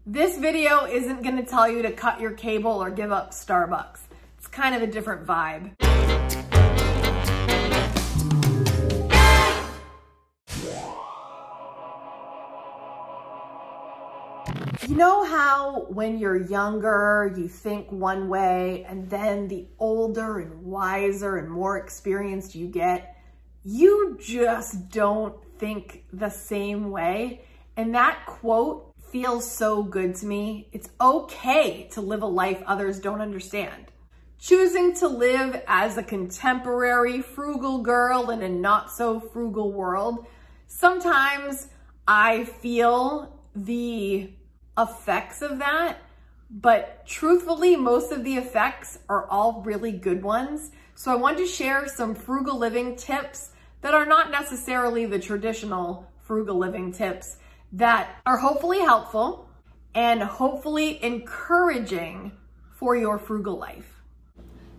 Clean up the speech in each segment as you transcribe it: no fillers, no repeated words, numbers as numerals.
This video isn't gonna tell you to cut your cable or give up Starbucks. It's kind of a different vibe. You know how when you're younger, you think one way, and then the older and wiser and more experienced you get, you just don't think the same way? And that quote feels so good to me. It's okay to live a life others don't understand. Choosing to live as a contemporary frugal girl in a not so frugal world, sometimes I feel the effects of that, but truthfully, most of the effects are all really good ones. So I want to share some frugal living tips that are not necessarily the traditional frugal living tips that are hopefully helpful and hopefully encouraging for your frugal life.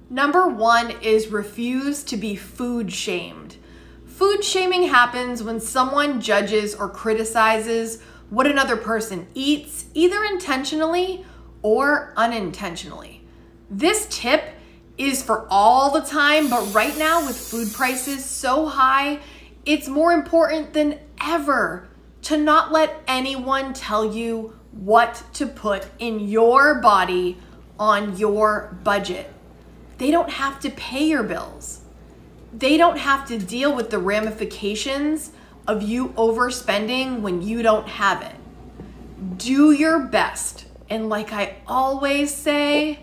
Number one is refuse to be food shamed. Food shaming happens when someone judges or criticizes what another person eats, either intentionally or unintentionally. This tip is for all the time, but right now with food prices so high, it's more important than ever to not let anyone tell you what to put in your body on your budget. They don't have to pay your bills. They don't have to deal with the ramifications of you overspending when you don't have it. Do your best. And like I always say,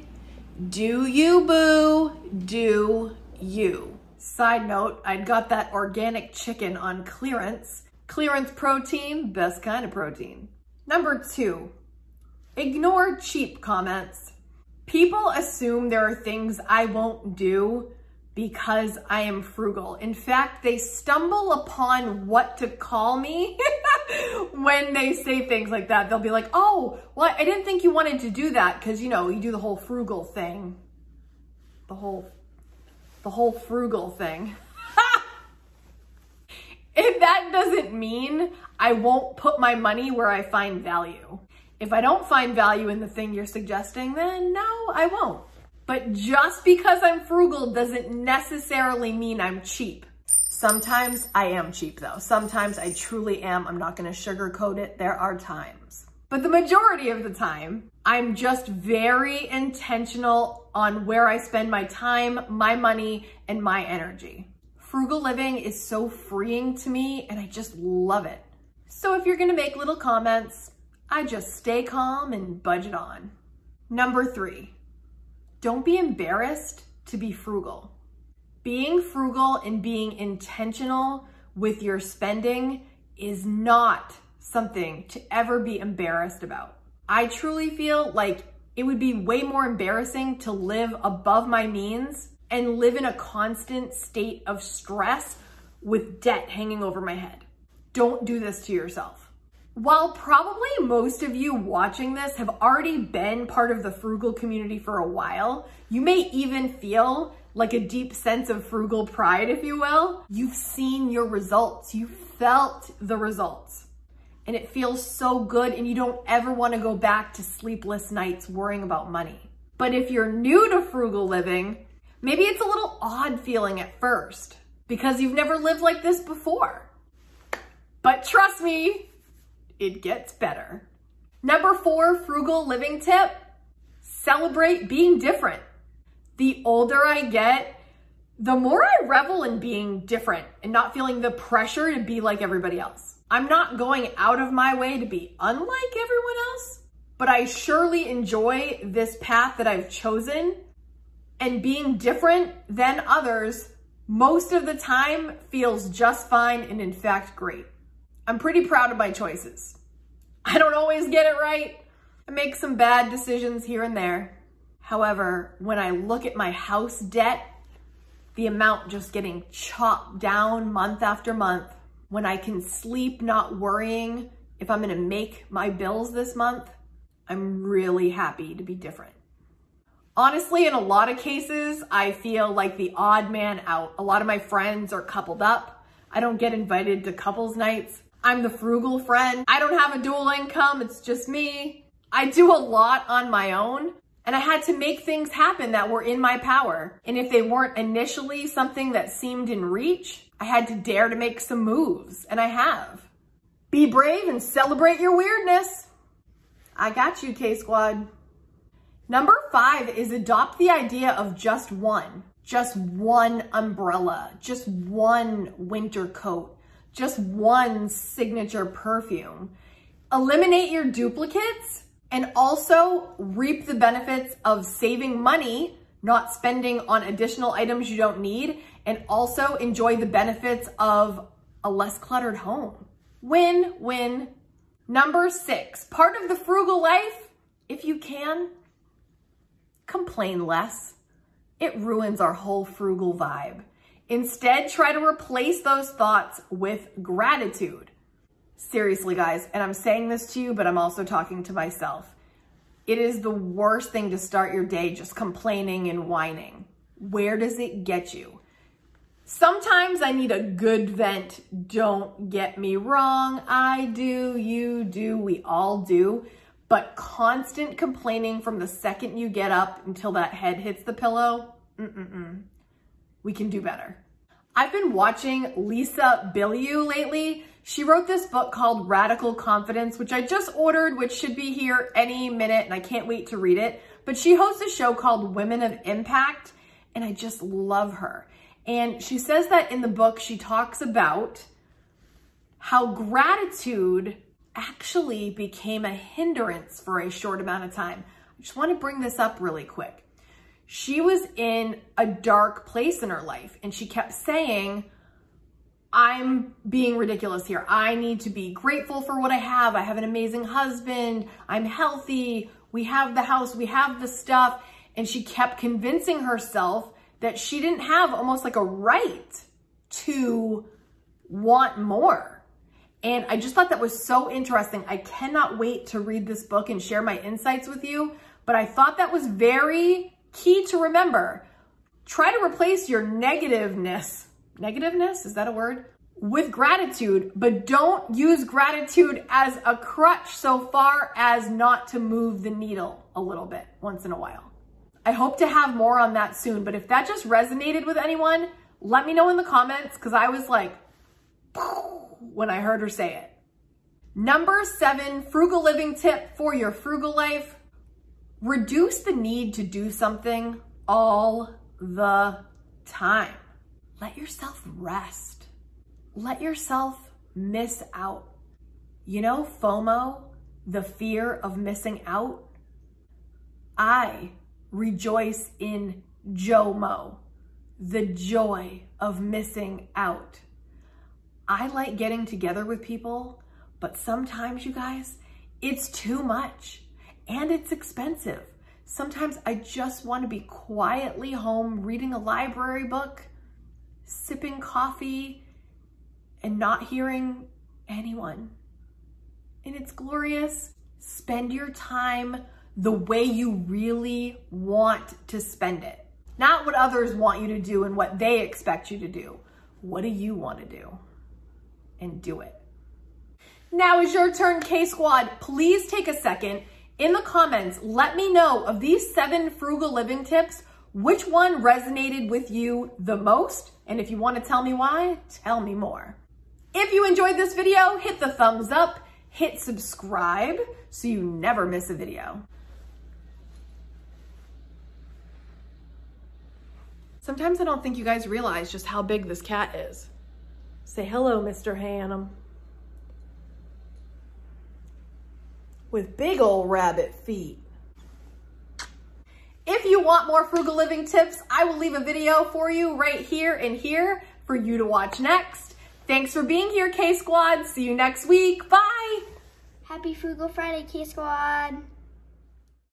do you, boo, do you. Side note, I got that organic chicken on clearance. Clearance protein, best kind of protein. Number two, ignore cheap comments. People assume there are things I won't do because I am frugal. In fact, they stumble upon what to call me when they say things like that. They'll be like, oh, well, I didn't think you wanted to do that because, you know, you do the whole frugal thing. The whole frugal thing. If that doesn't mean I won't put my money where I find value. If I don't find value in the thing you're suggesting, then no, I won't. But just because I'm frugal doesn't necessarily mean I'm cheap. Sometimes I am cheap though. Sometimes I truly am. I'm not gonna sugarcoat it. There are times. But the majority of the time, I'm just very intentional on where I spend my time, my money, and my energy. Frugal living is so freeing to me and I just love it. So if you're gonna make little comments, I just stay calm and budget on. Number three, don't be embarrassed to be frugal. Being frugal and being intentional with your spending is not something to ever be embarrassed about. I truly feel like it would be way more embarrassing to live above my means and live in a constant state of stress with debt hanging over my head. Don't do this to yourself. While probably most of you watching this have already been part of the frugal community for a while, you may even feel like a deep sense of frugal pride, if you will. You've seen your results, you felt the results, and it feels so good and you don't ever want to go back to sleepless nights worrying about money. But if you're new to frugal living, maybe it's a little odd feeling at first because you've never lived like this before. But trust me, it gets better. Number four, frugal living tip, celebrate being different. The older I get, the more I revel in being different and not feeling the pressure to be like everybody else. I'm not going out of my way to be unlike everyone else, but I surely enjoy this path that I've chosen, and being different than others most of the time feels just fine and in fact great. I'm pretty proud of my choices. I don't always get it right. I make some bad decisions here and there. However, when I look at my house debt, the amount just getting chopped down month after month, when I can sleep not worrying if I'm gonna make my bills this month, I'm really happy to be different. Honestly, in a lot of cases, I feel like the odd man out. A lot of my friends are coupled up. I don't get invited to couples nights. I'm the frugal friend. I don't have a dual income, it's just me. I do a lot on my own, and I had to make things happen that were in my power. And if they weren't initially something that seemed in reach, I had to dare to make some moves, and I have. Be brave and celebrate your weirdness. I got you, K-Squad. Number 5 is adopt the idea of just one umbrella, just one winter coat, just one signature perfume. Eliminate your duplicates and also reap the benefits of saving money, not spending on additional items you don't need, and also enjoy the benefits of a less cluttered home. Win-win. Number 6, part of the frugal life, if you can, complain less. It ruins our whole frugal vibe. Instead, try to replace those thoughts with gratitude. Seriously, guys, and I'm saying this to you, but I'm also talking to myself. It is the worst thing to start your day just complaining and whining. Where does it get you? Sometimes I need a good vent. Don't get me wrong. I do, you do, we all do. But constant complaining from the second you get up until that head hits the pillow, we can do better. I've been watching Lisa Bilyeu lately. She wrote this book called Radical Confidence, which I just ordered, which should be here any minute, and I can't wait to read it. But she hosts a show called Women of Impact, and I just love her. And she says that in the book, she talks about how gratitude actually became a hindrance for a short amount of time. I just want to bring this up really quick. She was in a dark place in her life, and she kept saying, I'm being ridiculous here. I need to be grateful for what I have. I have an amazing husband. I'm healthy. We have the house. We have the stuff. And she kept convincing herself that she didn't have almost like a right to want more. And I just thought that was so interesting. I cannot wait to read this book and share my insights with you. But I thought that was very key to remember. Try to replace your negativeness, is that a word? With gratitude, but don't use gratitude as a crutch so far as not to move the needle a little bit once in a while. I hope to have more on that soon, but if that just resonated with anyone, let me know in the comments, because I was like, when I heard her say it. Number 7, frugal living tip for your frugal life. Reduce the need to do something all the time. Let yourself rest. Let yourself miss out. You know, FOMO, the fear of missing out? I rejoice in JOMO, the joy of missing out. I like getting together with people, but sometimes, you guys, it's too much and it's expensive. Sometimes I just want to be quietly home reading a library book, sipping coffee, and not hearing anyone. And it's glorious. Spend your time the way you really want to spend it. Not what others want you to do and what they expect you to do. What do you want to do? And do it. Now is your turn, K-Squad. Please take a second. In the comments, let me know of these 7 frugal living tips, which one resonated with you the most? And if you want to tell me why, tell me more. If you enjoyed this video, hit the thumbs up, hit subscribe so you never miss a video. Sometimes I don't think you guys realize just how big this cat is. Say hello, Mr. Hannum. With big old rabbit feet. If you want more frugal living tips, I will leave a video for you right here and here for you to watch next. Thanks for being here, K-Squad. See you next week. Bye. Happy Frugal Friday, K-Squad.